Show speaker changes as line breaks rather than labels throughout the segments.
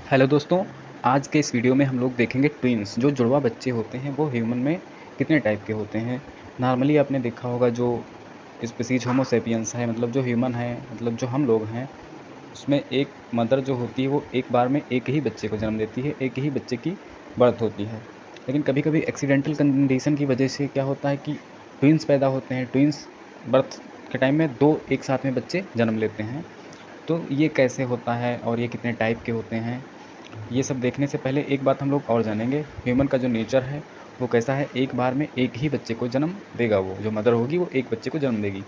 Hello दोस्तों, आज के इस वीडियो में हम लोग देखेंगे ट्विन्स जो जुड़वा बच्चे होते हैं वो ह्यूमन में कितने टाइप के होते हैं। नॉर्मली आपने देखा होगा जो स्पीसीज होमो सेपियंस है, मतलब जो ह्यूमन है, मतलब जो हम लोग हैं, उसमें एक मदर जो होती है वो एक बार में एक ही बच्चे को जन्म देती है, एक ही बच्चे की बर्थ होती है। लेकिन कभी कभी एक्सीडेंटल कंडीशन की वजह से क्या होता है कि ट्विन्स पैदा होते हैं। ट्विन्स बर्थ के टाइम में दो एक साथ में बच्चे जन्म लेते हैं। तो ये कैसे होता है और ये कितने टाइप के होते हैं, ये सब देखने से पहले एक बात हम लोग और जानेंगे। ह्यूमन का जो नेचर है वो कैसा है, एक बार में एक ही बच्चे को जन्म देगा। वो जो मदर होगी वो एक बच्चे को जन्म देगी।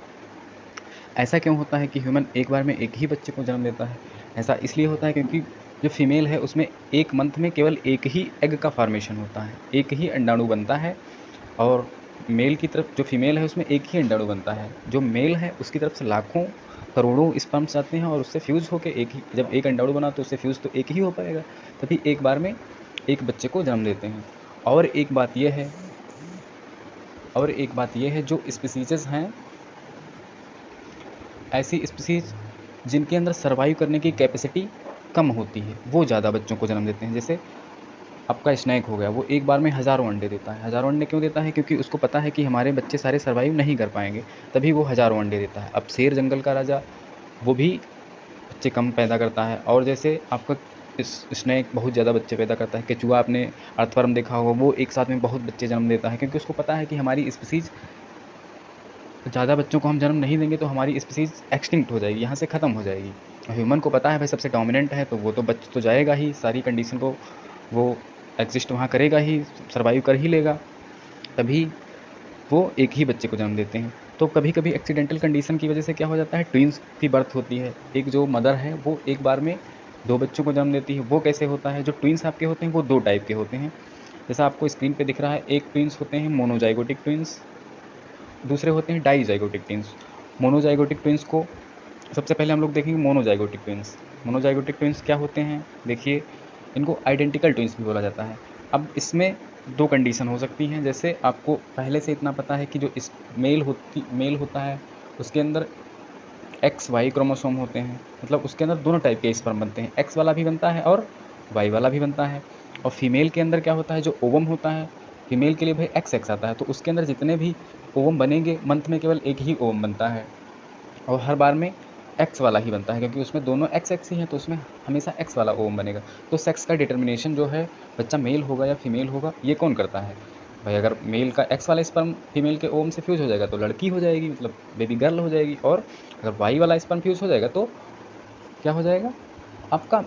ऐसा क्यों होता है कि ह्यूमन एक बार में एक ही बच्चे को जन्म देता है? ऐसा इसलिए होता है क्योंकि जो फीमेल है उसमें एक मंथ में केवल एक ही एग का फॉर्मेशन होता है, एक ही अंडाणु बनता है। और मेल की तरफ जो फीमेल है उसमें एक ही अंडाणु बनता है। जो मेल है उसकी तरफ से लाखों करोड़ों स्पर्म्स आते हैं और उससे फ्यूज़ होकर एक ही, जब एक अंडाणु बना तो उससे फ्यूज़ तो एक ही हो पाएगा, तभी एक बार में एक बच्चे को जन्म देते हैं। और एक बात यह है जो स्पीसीज़ हैं, ऐसी स्पीसीज जिनके अंदर सर्वाइव करने की कैपेसिटी कम होती है वो ज़्यादा बच्चों को जन्म देते हैं। जैसे आपका स्नैक हो गया, वो एक बार में हज़ारों अंडे देता है। हज़ारों अंडे क्यों देता है? क्योंकि उसको पता है कि हमारे बच्चे सारे सर्वाइव नहीं कर पाएंगे, तभी वो हज़ारों अंडे देता है। अब शेर जंगल का राजा, वो भी बच्चे कम पैदा करता है। और जैसे आपका स्नैक बहुत ज़्यादा बच्चे पैदा करता है। केचुआ, आपने अर्थवर्म देखा होगा, वो एक साथ में बहुत बच्चे जन्म देता है, क्योंकि उसको पता है कि हमारी स्पीसीज ज़्यादा बच्चों को हम जन्म नहीं देंगे तो हमारी स्पीसीज एक्सटिंक्ट हो जाएगी, यहाँ से ख़त्म हो जाएगी। ह्यूमन को पता है भाई सबसे डोमिनेंट है तो वो तो बच तो जाएगा ही, सारी कंडीशन को वो एग्जिस्ट वहाँ करेगा ही, सर्वाइव कर ही लेगा, तभी वो एक ही बच्चे को जन्म देते हैं। तो कभी कभी एक्सीडेंटल कंडीशन की वजह से क्या हो जाता है, ट्विंस की बर्थ होती है। एक जो मदर है वो एक बार में दो बच्चों को जन्म देती है। वो कैसे होता है? जो ट्विंस आपके होते हैं वो दो टाइप के होते हैं, जैसा आपको स्क्रीन पे दिख रहा है। एक ट्विंस होते हैं मोनोजाइगोटिक ट्विंस, दूसरे होते हैं डाईजाइगोटिक ट्विंस। मोनोजाइगोटिक ट्विंस को सबसे पहले हम लोग देखेंगे। मोनोजाइगोटिक ट्विंस क्या होते हैं? देखिए, इनको आइडेंटिकल ट्विंस भी बोला जाता है। अब इसमें दो कंडीशन हो सकती हैं। जैसे आपको पहले से इतना पता है कि जो इस मेल होता है उसके अंदर एक्स वाई क्रोमोसोम होते हैं, मतलब उसके अंदर दोनों टाइप के स्पर्म बनते हैं, एक्स वाला भी बनता है और वाई वाला भी बनता है। और फीमेल के अंदर क्या होता है, जो ओवम होता है, फीमेल के लिए भाई एक्स एक्स आता है, तो उसके अंदर जितने भी ओवम बनेंगे, मंथ में केवल एक ही ओवम बनता है और हर बार में एक्स वाला ही बनता है, क्योंकि उसमें दोनों एक्स एक्स ही हैं, तो उसमें हमेशा एक्स वाला ओवम बनेगा। तो सेक्स का डिटर्मिनेशन जो है, बच्चा मेल होगा या फीमेल होगा, ये कौन करता है भाई? अगर मेल का एक्स वाला स्पर्म फीमेल के ओवम से फ्यूज हो जाएगा तो लड़की हो जाएगी, मतलब बेबी गर्ल हो जाएगी। और अगर वाई वाला स्पर्म फ्यूज हो जाएगा तो क्या हो जाएगा? आपका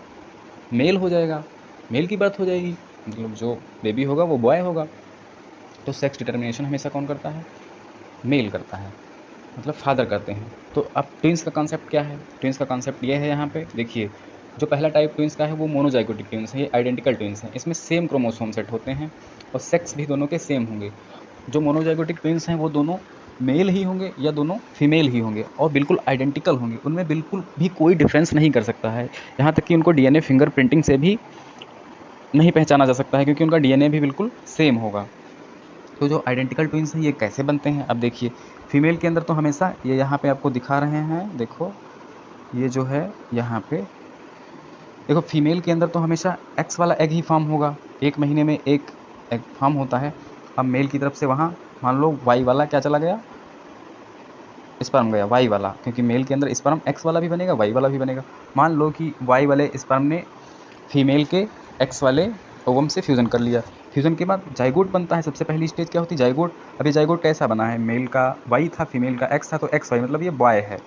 मेल हो जाएगा, मेल की बर्थ हो जाएगी, मतलब जो बेबी होगा वो बॉय होगा। तो सेक्स डिटर्मिनेशन हमेशा कौन करता है? मेल करता है, मतलब फादर करते हैं। तो अब ट्विंस का कॉन्सेप्ट क्या है? ट्विंस का कॉन्सेप्ट ये है, यहाँ पे देखिए, जो पहला टाइप ट्विंस का है वो मोनोजाइगोटिक ट्विंस है, ये आइडेंटिकल ट्विंस हैं। इसमें सेम क्रोमोसोम सेट होते हैं और सेक्स भी दोनों के सेम होंगे। जो मोनोजाइगोटिक ट्विंस हैं वो दोनों मेल ही होंगे या दोनों फीमेल ही होंगे और बिल्कुल आइडेंटिकल होंगे, उनमें बिल्कुल भी कोई डिफरेंस नहीं कर सकता है। यहाँ तक कि उनको डीएनए फिंगरप्रिंटिंग से भी नहीं पहचाना जा सकता है, क्योंकि उनका डीएनए भी बिल्कुल सेम होगा। तो जो आइडेंटिकल ट्विंस हैं ये कैसे बनते हैं? अब देखिए, फीमेल के अंदर तो हमेशा ये यहाँ पे आपको दिखा रहे हैं, देखो ये जो है यहाँ पे, देखो फीमेल के अंदर तो हमेशा एक्स वाला एग ही फॉर्म होगा, एक महीने में एक एग फॉर्म होता है। अब मेल की तरफ से वहाँ मान लो वाई वाला क्या चला गया, स्पर्म गया वाई वाला, क्योंकि मेल के अंदर स्पर्म एक्स वाला भी बनेगा, वाई वाला भी बनेगा। मान लो कि वाई वाले स्पर्म ने फीमेल के एक्स वाले ओवम से फ्यूज़न कर लिया। फ्यूज़न के बाद जाइगोट बनता है। सबसे पहली स्टेज क्या होती है? जाइगोट। अब ये जाइगोट कैसा बना है? मेल का वाई था, फीमेल का एक्स था, तो एक्स वाई मतलब ये बॉय है।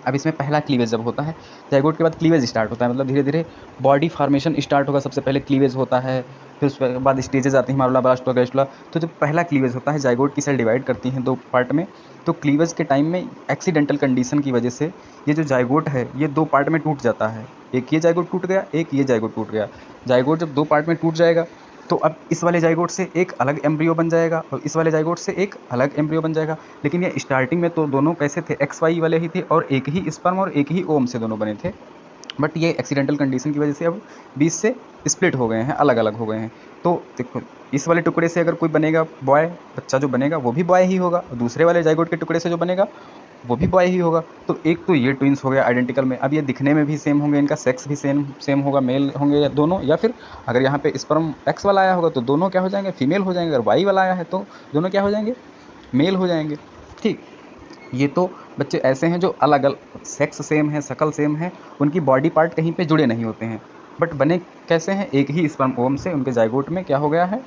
अब इसमें पहला क्लीवेज जब होता है, जाइगोट के बाद क्लीवेज स्टार्ट होता है, मतलब धीरे धीरे बॉडी फॉर्मेशन स्टार्ट होगा। सबसे पहले क्लीवेज होता है, फिर उसके बाद स्टेजेस आती हैं, मारुला, ब्लास्टोला, गैस्टुला। तो जब पहला क्लीवेज होता है, जाइगोट की सेल डिवाइड करती हैं दो पार्ट में, तो क्लीवेज के टाइम में एक्सीडेंटल कंडीशन की वजह से ये जो जाइगोट है ये दो पार्ट में टूट जाता है। एक ये जाइगोट टूट गया, एक ये जाइगोट टूट गया। जाइगोट जब दो पार्ट में टूट जाएगा तो अब इस वाले जाइगोट से एक अलग एम्ब्रियो बन जाएगा और इस वाले जाइगोट से एक अलग एम्ब्रियो बन जाएगा। लेकिन ये स्टार्टिंग में तो दोनों कैसे थे? एक्स वाई वाले ही थे और एक ही स्पर्म और एक ही ओम से दोनों बने थे। बट ये एक्सीडेंटल कंडीशन की वजह से अब 20 से स्प्लिट हो गए हैं, अलग अलग हो गए हैं। तो देखो, इस वाले टुकड़े से अगर कोई बनेगा बॉय, बच्चा जो बनेगा वो भी बॉय ही होगा, और दूसरे वाले जाइगोट के टुकड़े से जो बनेगा वो भी बॉय ही होगा। तो एक तो ये ट्विंस हो गया आइडेंटिकल में। अब ये दिखने में भी सेम होंगे, इनका सेक्स भी सेम सेम होगा, मेल होंगे या दोनों, या फिर अगर यहाँ पे स्पर्म एक्स वाला आया होगा तो दोनों क्या हो जाएंगे, फीमेल हो जाएंगे। अगर वाई वाला आया है तो दोनों क्या हो जाएंगे, मेल हो जाएंगे। ठीक, ये तो बच्चे ऐसे हैं जो अलग अलग सेक्स सेम है, शकल सेम है, उनकी बॉडी पार्ट कहीं पे जुड़े नहीं होते हैं, बट बने कैसे हैं, एक ही स्पर्म ओवम से उनके जाइगोट में क्या हो गया है,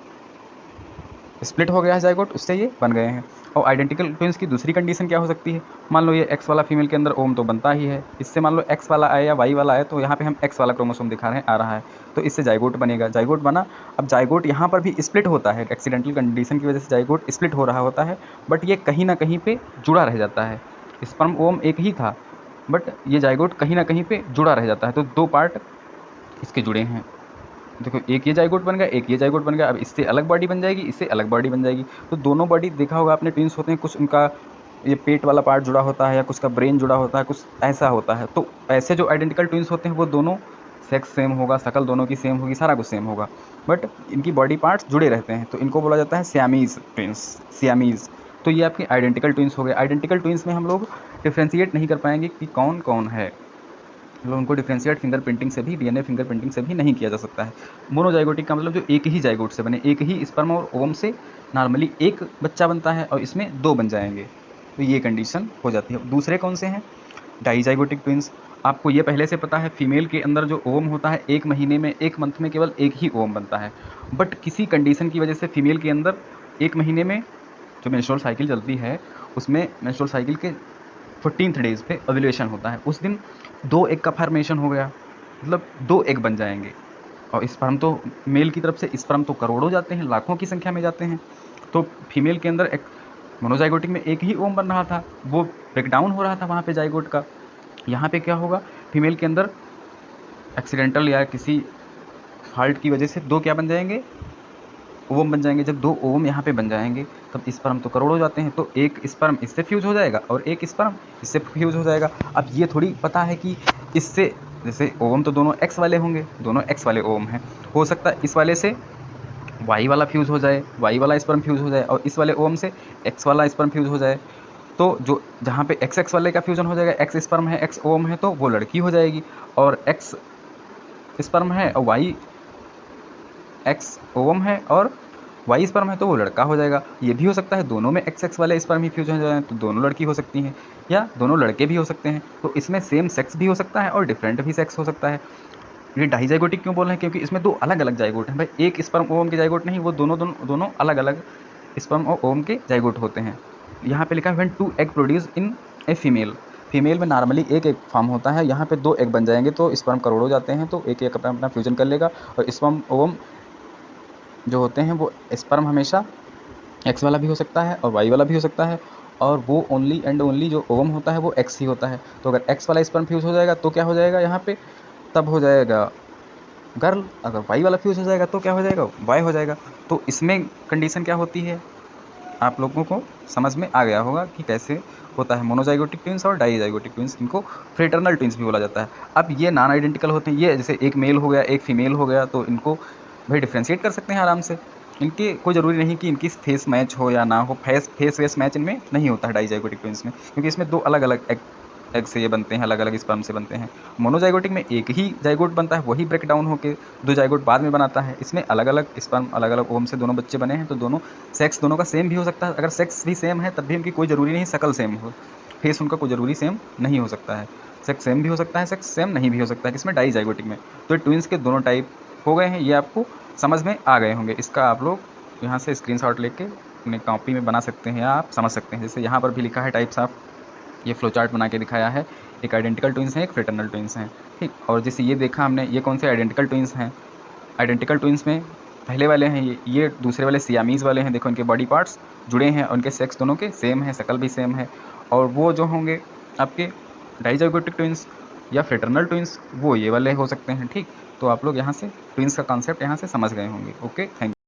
स्प्लिट हो गया है जाइगोट, उससे ये बन गए हैं। और आइडेंटिकल ट्विंस की दूसरी कंडीशन क्या हो सकती है, मान लो ये एक्स वाला फीमेल के अंदर ओम तो बनता ही है, इससे मान लो एक्स वाला आया या वाई वाला आया, तो यहाँ पे हम एक्स वाला क्रोमोसोम दिखा रहे हैं आ रहा है, तो इससे जाइगोट बनेगा। जाइगोट बना, अब जाइगोट यहाँ पर भी स्प्लिट होता है, एक्सीडेंटल कंडीशन की वजह से जाइगोट स्प्लिट हो रहा होता है, बट ये कहीं ना कहीं पे जुड़ा रह जाता है। स्पर्म ओम एक ही था, बट ये जाइगोट कहीं ना कहीं पे जुड़ा रह जाता है, तो दो पार्ट इसके जुड़े हैं। देखो, एक ये जाइगोट बन गया, एक ये जाइगोट बन गया। अब इससे अलग बॉडी बन जाएगी, इससे अलग बॉडी बन जाएगी, तो दोनों बॉडी देखा होगा आपने, ट्विंस होते हैं, कुछ उनका ये पेट वाला पार्ट जुड़ा होता है या कुछ का ब्रेन जुड़ा होता है, कुछ ऐसा होता है। तो ऐसे जो आइडेंटिकल ट्विंस होते हैं वो दोनों सेक्स सेम होगा, शकल दोनों की सेम होगी, सारा कुछ सेम होगा, बट इनकी बॉडी पार्ट्स जुड़े रहते हैं, तो इनको बोला जाता है सियामीज़ ट्विंस, सियामीज़। तो ये आपके आइडेंटिकल ट्विंस हो गए। आइडेंटिकल ट्विंस में हम लोग डिफ्रेंशिएट नहीं कर पाएंगे कि कौन कौन है, मतलब उनको डिफ्रेंशिएट फिंगरप्रिंटिंग से भी, डीएनए फिंगरप्रिंटिंग से भी नहीं किया जा सकता है। मोनोजाइगोटिक का मतलब जो एक ही जाइगोट से बने, एक ही स्पर्म और ओवम से नॉर्मली एक बच्चा बनता है और इसमें दो बन जाएंगे, तो ये कंडीशन हो जाती है। दूसरे कौन से हैं, डाइजाइगोटिक ट्विंस। आपको ये पहले से पता है, फीमेल के अंदर जो ओवम होता है, एक महीने में, एक मंथ में केवल एक ही ओवम बनता है, बट किसी कंडीशन की वजह से फीमेल के अंदर एक महीने में जो मेंस्ट्रुअल साइकिल चलती है, उसमें मेंस्ट्रुअल साइकिल के 14th डेज पे ओव्यूलेशन होता है, उस दिन दो एग का फॉर्मेशन हो गया, मतलब दो एग बन जाएंगे। और स्पर्म तो मेल की तरफ से स्पर्म तो करोड़ों जाते हैं, लाखों की संख्या में जाते हैं, तो फीमेल के अंदर एक मोनोजाइगोटिक में एक ही ओम बन रहा था, वो ब्रेकडाउन हो रहा था वहाँ पे जाइगोट का। यहाँ पे क्या होगा, फीमेल के अंदर एक्सीडेंटल या किसी फॉल्ट की वजह से दो क्या बन जाएंगे, ओवम बन जाएंगे। जब दो ओवम यहाँ पे बन जाएंगे तब स्पर्म तो करोड़ों जाते हैं, तो एक स्पर्म इससे फ्यूज हो जाएगा और एक स्पर्म इससे फ्यूज हो जाएगा। अब ये थोड़ी पता है कि इससे, जैसे ओवम तो दोनों एक्स वाले होंगे, दोनों एक्स वाले ओवम हैं, हो सकता है इस वाले से वाई वाला फ्यूज़ हो जाए, वाई वाला स्पर्म फ्यूज़ हो जाए, और इस वाले ओवम से एक्स वाला स्पर्म फ्यूज़ हो जाए। तो जो जहाँ पे एक्स एक्स वाले का फ्यूज़न हो जाएगा, एक्स स्पर्म है, एक्स ओवम है, तो वो लड़की हो जाएगी, और एक्स स्पर्म है और वाई एक्स ओवम है और वाई स्पर्म है, तो वो लड़का हो जाएगा। ये भी हो सकता है दोनों में एक्स एक्स वाले स्पर्म ही फ्यूज हो जाए, तो दोनों लड़की हो सकती हैं, या दोनों लड़के भी हो सकते हैं। तो इसमें सेम सेक्स भी हो सकता है और डिफरेंट भी सेक्स हो सकता है। ये डाइजाइगोटिक क्यों बोल रहे हैं, क्योंकि इसमें दो अलग अलग जाइगोट हैं भाई, एक स्पर्म ओवम के जाइगोट नहीं, वो दोनों अलग अलग स्पर्म और ओवम के जाइगोट होते हैं। यहाँ पे लिखा है when two egg produce in a female, female में नॉर्मली एक एग फॉर्म होता है, यहाँ पे दो एग बन जाएंगे, तो स्पर्म करोड़ों जाते हैं, तो एक एक अपना फ्यूजन कर लेगा, और स्पर्म ओवम जो होते हैं वो स्पर्म हमेशा एक्स वाला भी हो सकता है और वाई वाला भी हो सकता है, और वो ओनली एंड ओनली जो ओवम होता है वो एक्स ही होता है। तो अगर एक्स वाला स्पर्म फ्यूज हो जाएगा तो क्या हो जाएगा यहाँ पे, तब हो जाएगा गर्ल। अगर वाई वाला फ्यूज हो जाएगा तो क्या हो जाएगा, वाई हो जाएगा। तो इसमें कंडीशन क्या होती है, आप लोगों को समझ में आ गया होगा कि कैसे होता है मोनोजाइगोटिक ट्विंस और डाइजाइगोटिक ट्विंस। इनको फ्रेटर्नल ट्विंस भी बोला जाता है। अब ये नॉन आइडेंटिकल होते हैं, ये जैसे एक मेल हो गया एक फीमेल हो गया, तो इनको भाई डिफ्रेंशिएट कर सकते हैं आराम से। इनके कोई ज़रूरी नहीं कि इनकी फेस मैच हो या ना हो, फेस वेस मैच इनमें नहीं होता है डाइजाइगोटिक ट्विंस में, क्योंकि इसमें दो अलग अलग एग से ये बनते हैं, अलग अलग स्पर्म से बनते हैं। मोनोजाइगोटिक में एक ही जाइगोट बनता है, वही ब्रेक डाउन होकर दो जाइगोट बाद में बनाता है। इसमें अलग अलग स्पर्म, अलग अलग ओवम से दोनों बच्चे बने हैं, तो दोनों सेक्स दोनों का सेम भी हो सकता है। अगर सेक्स भी सेम है तब भी उनकी कोई ज़रूरी नहीं शकल सेम हो, फेस उनका कोई ज़रूरी सेम नहीं हो सकता है। सेक्स सेम भी हो सकता है, सेक्स सेम नहीं भी हो सकता है, किसमें, डाइजाइगोटिक में। तो ट्विंस के दोनों टाइप हो गए हैं, ये आपको समझ में आ गए होंगे। इसका आप लोग यहाँ से स्क्रीनशॉट लेके अपने कॉपी में बना सकते हैं या आप समझ सकते हैं। जैसे यहाँ पर भी लिखा है टाइप्स ऑफ, ये फ्लो चार्ट बना के दिखाया है, एक आइडेंटिकल ट्विंस हैं, एक फ्रेटर्नल ट्विंस हैं, ठीक। और जैसे ये देखा हमने, ये कौन से आइडेंटिकल ट्विंस हैं, आइडेंटिकल ट्विंस में पहले वाले हैं ये दूसरे वाले सियामीज़ वाले हैं। देखो इनके बॉडी पार्ट्स जुड़े हैं और उनके सेक्स दोनों के सेम है, शकल भी सेम है। और वो जो होंगे आपके डाइजाइगोटिक ट्विंस या फ्रेटर्नल ट्विंस, वो ये वाले हो सकते हैं, ठीक। तो आप लोग यहाँ से ट्विंस का कॉन्सेप्ट यहाँ से समझ गए होंगे। Okay, thank you.